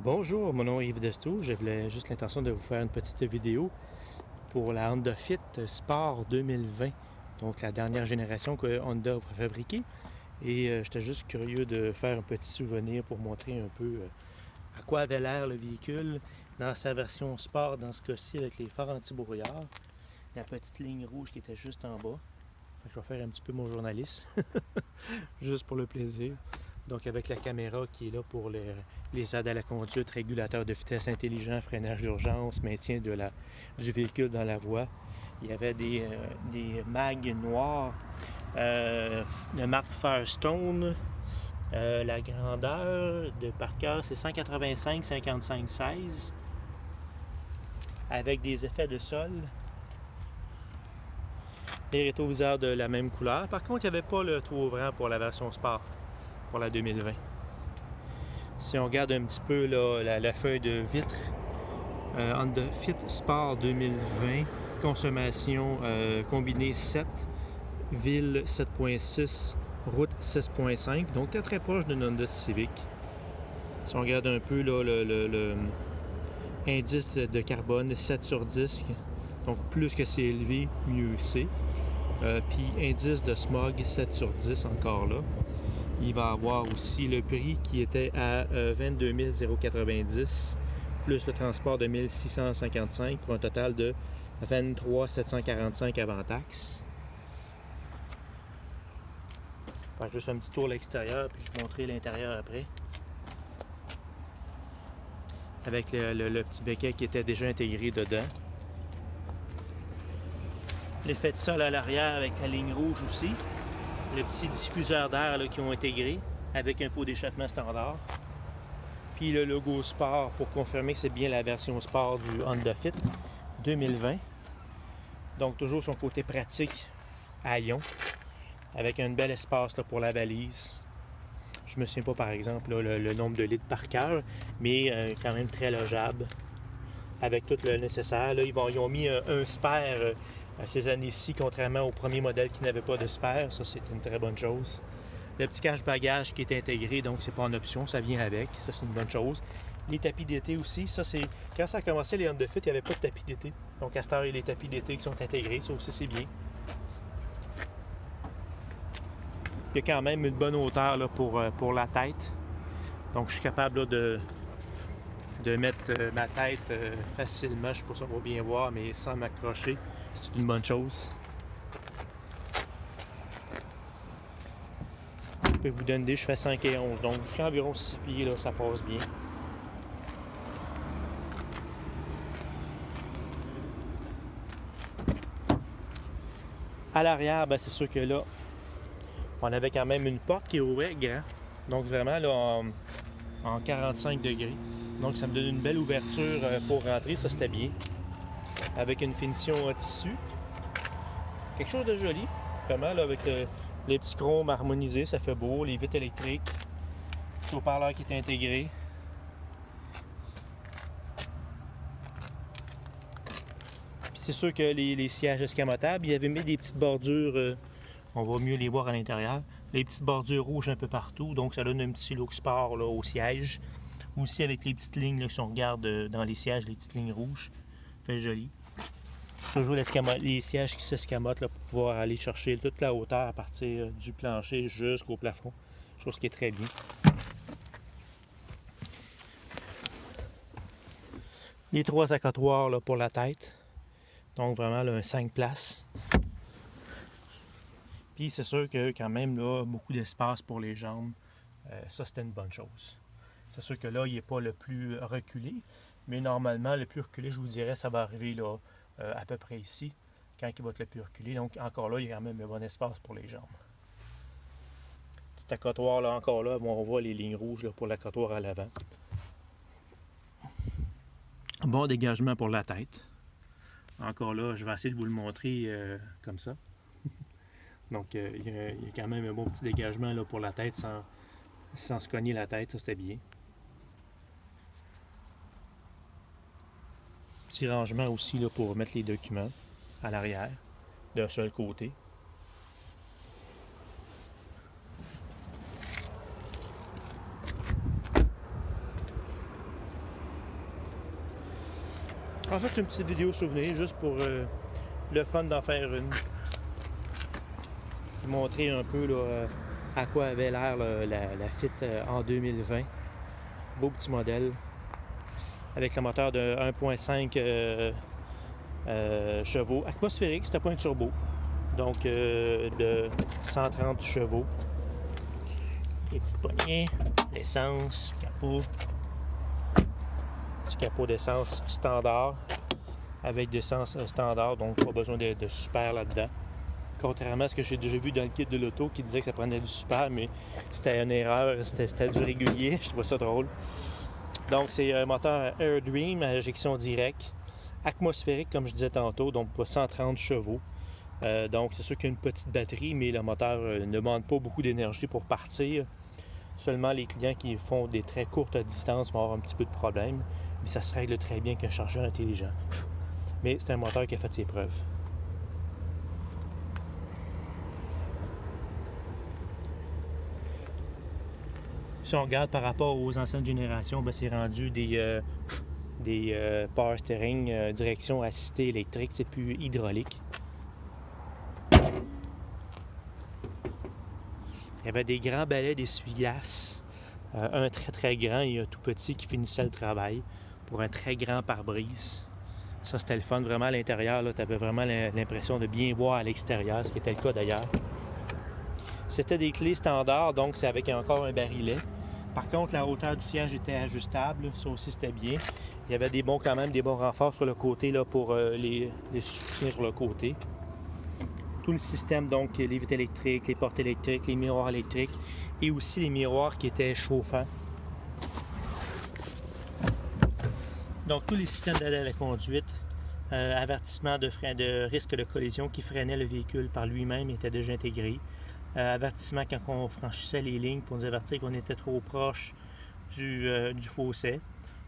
Bonjour, mon nom est Yves Destoux. J'avais juste l'intention de vous faire une petite vidéo pour la Honda Fit Sport 2020, donc la dernière génération que Honda a fabriquée. Et j'étais juste curieux de faire un petit souvenir pour montrer un peu à quoi avait l'air le véhicule dans sa version Sport, dans ce cas-ci avec les phares anti-brouillard, la petite ligne rouge qui était juste en bas. Je vais faire un petit peu mon journaliste, juste pour le plaisir. Donc avec la caméra qui est là pour les aides à la conduite, régulateur de vitesse intelligent, freinage d'urgence, maintien du véhicule dans la voie. Il y avait des mags noirs de marque Firestone. La grandeur de par cœur, c'est 185 55 16 avec des effets de sol. Les rétroviseurs de la même couleur. Par contre, il n'y avait pas le toit ouvrant pour la version Sport, pour la 2020. Si on regarde un petit peu là, la feuille de vitre, Honda Fit Sport 2020, consommation combinée 7, ville 7.6, route 6.5, donc très proche d'une Honda Civic. Si on regarde un peu là, le indice de carbone, 7 sur 10, donc plus que c'est élevé, mieux c'est. Puis indice de smog 7 sur 10 encore là. Il va avoir aussi le prix qui était à 22 090 plus le transport de 1655 pour un total de 23 745 avant taxe. Faire juste un petit tour à l'extérieur puis je vais vous montrer l'intérieur après. Avec le petit becquet qui était déjà intégré dedans. L'effet de sol à l'arrière avec la ligne rouge aussi. Le petit diffuseur d'air qui ont intégré avec un pot d'échappement standard. Puis le logo Sport pour confirmer que c'est bien la version Sport du Honda Fit 2020. Donc toujours son côté pratique à ion avec un bel espace là, pour la valise. Je me souviens pas par exemple là, le nombre de litres par cœur, mais quand même très logeable avec tout le nécessaire. Là, ils ont mis un spare à ces années-ci, contrairement au premier modèle qui n'avait pas de spare. Ça, c'est une très bonne chose. Le petit cache-bagage qui est intégré, donc c'est pas en option, ça vient avec. Ça, c'est une bonne chose. Les tapis d'été aussi, ça c'est... Quand ça a commencé, les Honda Fit, il n'y avait pas de tapis d'été. Donc à cette heure, il y a les tapis d'été qui sont intégrés. Ça aussi, c'est bien. Il y a quand même une bonne hauteur là, pour la tête. Donc je suis capable là, de mettre ma tête facilement. Je ne sais pas si on va bien voir, mais sans m'accrocher. C'est une bonne chose. Je peux vous donner des, je fais 5 et 11. Donc jusqu'à environ 6 pieds, là, ça passe bien. À l'arrière, ben, c'est sûr que là, on avait quand même une porte qui ouvrait grand. Donc vraiment là, en 45 degrés. Donc ça me donne une belle ouverture pour rentrer, ça c'était bien. Avec une finition en tissu. Quelque chose de joli. Vraiment là, avec les petits chromes harmonisés, ça fait beau. Les vitres électriques. Le haut-parleur qui est intégré. Puis c'est sûr que les sièges escamotables, il y avait mis des petites bordures, on va mieux les voir à l'intérieur. Les petites bordures rouges un peu partout, donc ça donne un petit look sport là, au siège. Aussi avec les petites lignes, là, si on regarde dans les sièges, les petites lignes rouges. Ça fait joli. Toujours les sièges qui s'escamotent là, pour pouvoir aller chercher toute la hauteur à partir du plancher jusqu'au plafond. Chose qui est très bien. Les 3 accotoirs là, pour la tête. Donc vraiment là, un 5 places. Puis c'est sûr que quand même là, beaucoup d'espace pour les jambes. Ça, c'était une bonne chose. C'est sûr que là, il n'est pas le plus reculé. Mais normalement, le plus reculé, je vous dirais, ça va arriver là, à peu près ici, quand il va être le plus reculé. Donc encore là, il y a quand même un bon espace pour les jambes. Petit accotoir là, encore là, bon, on voit les lignes rouges là, pour l'accotoir à l'avant. Bon dégagement pour la tête. Encore là, je vais essayer de vous le montrer comme ça. Donc il y a quand même un bon petit dégagement là, pour la tête sans se cogner la tête, ça c'était bien. Petit rangement aussi là, pour mettre les documents à l'arrière, d'un seul côté. En fait, c'est une petite vidéo souvenir, juste pour le fun d'en faire une. Montrer un peu là, à quoi avait l'air la Fit en 2020. Beau petit modèle. Avec le moteur de 1.5 chevaux. Atmosphérique, c'était pas un turbo. Donc de 130 chevaux. Les petites poignées, l'essence, capot. Petit capot d'essence standard. Avec d'essence standard, donc pas besoin de super là-dedans. Contrairement à ce que j'ai déjà vu dans le kit de l'auto qui disait que ça prenait du super, mais c'était une erreur, c'était du régulier. Je trouve ça drôle. Donc c'est un moteur Air Dream à injection directe, atmosphérique comme je disais tantôt, donc 130 chevaux. Donc c'est sûr qu'il y a une petite batterie, mais le moteur ne demande pas beaucoup d'énergie pour partir. Seulement les clients qui font des très courtes distances vont avoir un petit peu de problème, mais ça se règle très bien qu'un chargeur intelligent. Mais c'est un moteur qui a fait ses preuves. Si on regarde par rapport aux anciennes générations, ben, c'est rendu des power steering, direction assistée électrique, c'est plus hydraulique. Il y avait des grands balais d'essuie-glace, un très très grand et un tout petit qui finissait le travail pour un très grand pare-brise. Ça, c'était le fun. Vraiment, à l'intérieur, tu avais vraiment l'impression de bien voir à l'extérieur, ce qui était le cas d'ailleurs. C'était des clés standards, donc c'est avec encore un barillet. Par contre, la hauteur du siège était ajustable. Ça aussi, c'était bien. Il y avait quand même des bons renforts sur le côté là, pour les soutiens sur le côté. Tout le système, donc les vitres électriques, les portes électriques, les miroirs électriques et aussi les miroirs qui étaient chauffants. Donc, tous les systèmes d'aide à la conduite, avertissement de risque de collision qui freinait le véhicule par lui-même étaient déjà intégrés. Avertissement quand on franchissait les lignes pour nous avertir qu'on était trop proche du fossé.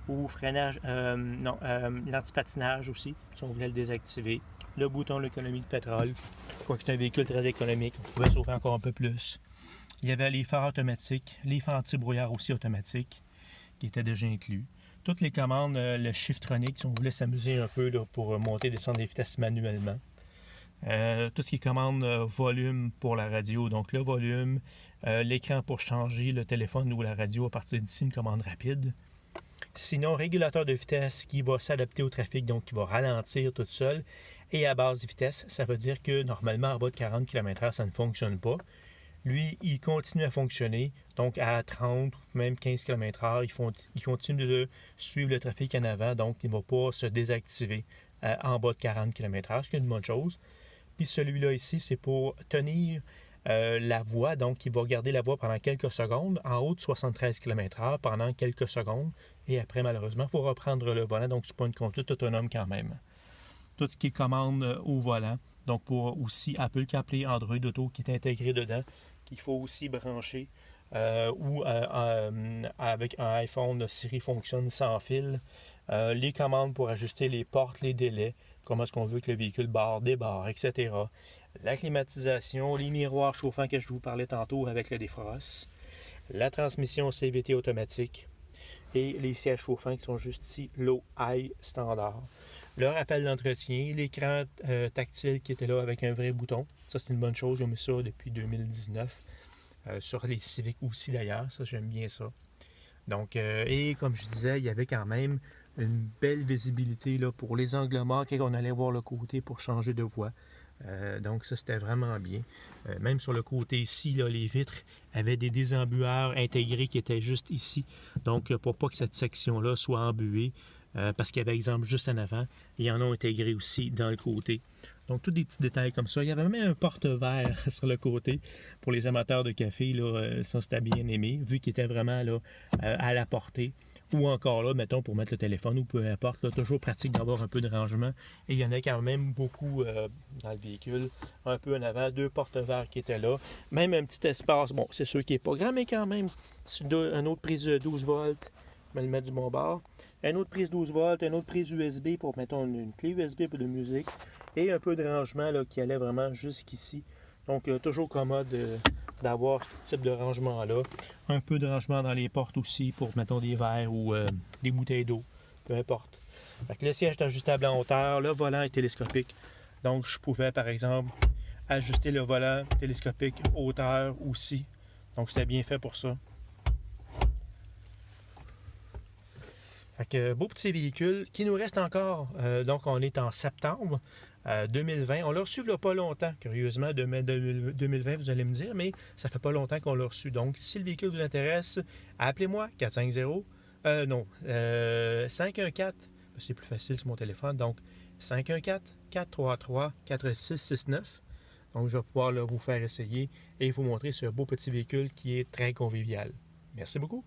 Ou freinage, l'antipatinage aussi, si on voulait le désactiver. Le bouton de l'économie de pétrole, quoique c'est un véhicule très économique, on pouvait sauver encore un peu plus. Il y avait les phares automatiques, les phares anti-brouillard aussi automatiques, qui étaient déjà inclus. Toutes les commandes, le Shiftronic, si on voulait s'amuser un peu là, pour monter et descendre les vitesses manuellement. Tout ce qui est commande volume pour la radio, donc le volume, l'écran pour changer le téléphone ou la radio à partir d'ici, une commande rapide. Sinon, régulateur de vitesse qui va s'adapter au trafic, donc qui va ralentir tout seul. Et à basse vitesse, ça veut dire que normalement, en bas de 40 km/h, ça ne fonctionne pas. Lui, il continue à fonctionner, donc à 30 ou même 15 km/h, il continue de suivre le trafic en avant, donc il ne va pas se désactiver en bas de 40 km/h, ce qui est une bonne chose. Puis celui-là ici, c'est pour tenir la voie, donc il va garder la voie pendant quelques secondes, en haut de 73 km/h pendant quelques secondes, et après, malheureusement, il faut reprendre le volant, donc c'est pas une conduite autonome quand même. Tout ce qui est commande au volant, donc pour aussi Apple CarPlay, Android Auto qui est intégré dedans, qu'il faut aussi brancher, ou avec un iPhone, Siri fonctionne sans fil. Les commandes pour ajuster les portes, les délais, comment est-ce qu'on veut que le véhicule débarre, etc. La climatisation, les miroirs chauffants que je vous parlais tantôt avec le défrost, la transmission CVT automatique et les sièges chauffants qui sont juste ici, low, high, standard. Le rappel d'entretien, l'écran tactile qui était là avec un vrai bouton. Ça, c'est une bonne chose. Ils ont mis ça depuis 2019. Sur les Civic aussi d'ailleurs. Ça, j'aime bien ça. Donc, et comme je disais, il y avait quand même une belle visibilité là, pour les angles morts quand on allait voir le côté pour changer de voie. Donc ça, c'était vraiment bien. Même sur le côté ici, là, les vitres avaient des désembueurs intégrés qui étaient juste ici. Donc, pour pas que cette section-là soit embuée, parce qu'il y avait, exemple, juste en avant, ils en ont intégré aussi dans le côté. Donc, tous des petits détails comme ça. Il y avait même un porte-verre sur le côté pour les amateurs de café. Là, ça, c'était bien aimé, vu qu'il était vraiment là, à la portée. Ou encore là, mettons, pour mettre le téléphone ou peu importe. Là, toujours pratique d'avoir un peu de rangement. Et il y en a quand même beaucoup dans le véhicule. Un peu en avant, 2 porte-verres qui étaient là. Même un petit espace. Bon, c'est sûr qu'il n'est pas grand, mais quand même. C'est une autre prise de 12 volts. Je vais le mettre du bon bord. Une autre prise 12 volts, une autre prise USB pour, mettons, une clé USB pour de musique. Et un peu de rangement là, qui allait vraiment jusqu'ici. Donc, toujours commode d'avoir ce type de rangement-là. Un peu de rangement dans les portes aussi pour, mettons, des verres ou des bouteilles d'eau. Peu importe. Fait que le siège est ajustable en hauteur, le volant est télescopique. Donc, je pouvais, par exemple, ajuster le volant télescopique hauteur aussi. Donc, c'était bien fait pour ça. Fait que beau petit véhicule qui nous reste encore. Donc, on est en septembre 2020. On l'a reçu il n'y a pas longtemps. Curieusement, de mai 2020, vous allez me dire, mais ça fait pas longtemps qu'on l'a reçu. Donc, si le véhicule vous intéresse, appelez-moi 450. 514. C'est plus facile sur mon téléphone. Donc, 514-433-4669. Donc, je vais pouvoir vous faire essayer et vous montrer ce beau petit véhicule qui est très convivial. Merci beaucoup.